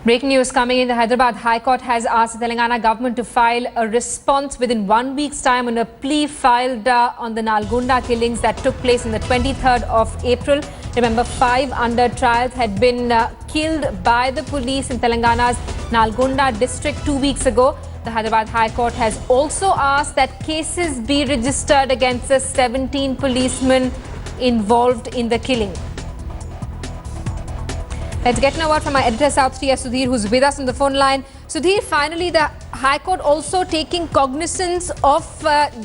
Breaking news coming in. The Hyderabad High Court has asked the Telangana government to file a response within 1 week's time on a plea filed on the Nalgonda killings that took place on the 23rd of April. Remember, 5 under trials had been killed by the police in Telangana's Nalgonda district 2 weeks ago. The Hyderabad High Court has also asked that cases be registered against the 17 policemen involved in the killing. Let's get now word from our editor South Tia Sudhir, who's with us on the phone line. Sudhir, finally the High Court also taking cognizance of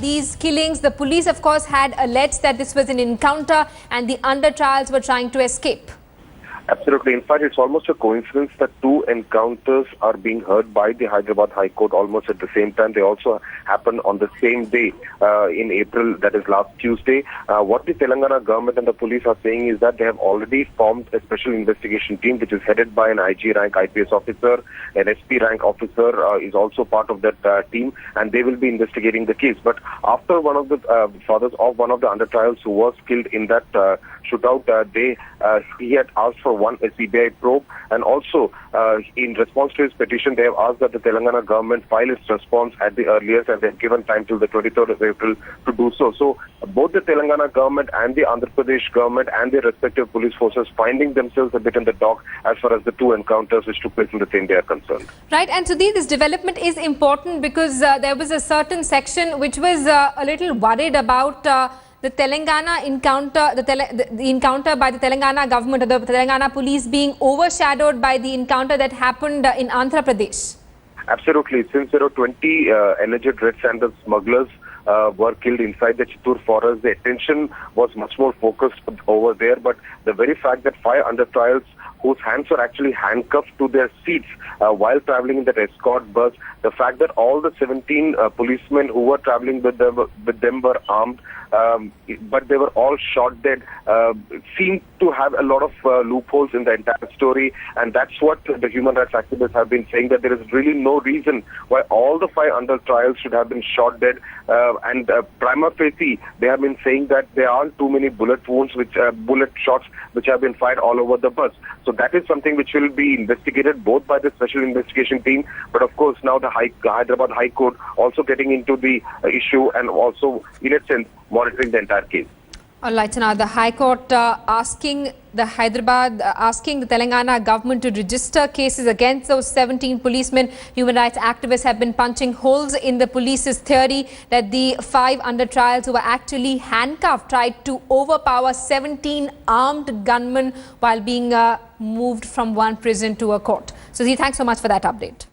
these killings. The police, of course, had alleged that this was an encounter and the under trials were trying to escape. Absolutely. In fact, it's almost a coincidence that 2 encounters are being heard by the Hyderabad High Court almost at the same time. They also happened on the same day in April, that is last Tuesday. What the Telangana government and the police are saying is that they have already formed a special investigation team which is headed by an IG rank IPS officer. An SP rank officer is also part of that team, and they will be investigating the case. But after one of the fathers of one of the under trials who was killed in that shootout, he had asked for one CBI probe, and also in response to his petition, they have asked that the Telangana government file its response at the earliest, and they have given time till the 23rd of April to do so. So both the Telangana government and the Andhra Pradesh government and their respective police forces finding themselves a bit in the dock as far as the 2 encounters which took place in the same day are concerned. Right, and Sudhir, this development is important because there was a certain section which was a little worried about the Telangana encounter, the encounter by the Telangana government or the Telangana police being overshadowed by the encounter that happened in Andhra Pradesh. Absolutely. Since there were 20 alleged red sandal smugglers were killed inside the Chittoor forest, the attention was much more focused over there. But the very fact that 5 under trials whose hands were actually handcuffed to their seats while traveling in that escort bus, the fact that all the 17 policemen who were traveling with them were armed, but they were all shot dead, seemed to have a lot of loopholes in the entire story. And that's what the human rights activists have been saying, that there is really no reason why all the 5 under trials should have been shot dead. And prima facie, they have been saying that there aren't too many bullet wounds, bullet shots which have been fired all over the bus. So that is something which will be investigated both by the special investigation team, but of course now the Hyderabad High Court also getting into the issue and also, in a sense, monitoring the entire case. All right, so now the High Court asking the Telangana government to register cases against those 17 policemen. Human rights activists have been punching holes in the police's theory that the 5 under trials who were actually handcuffed tried to overpower 17 armed gunmen while being moved from one prison to a court. So, thanks so much for that update.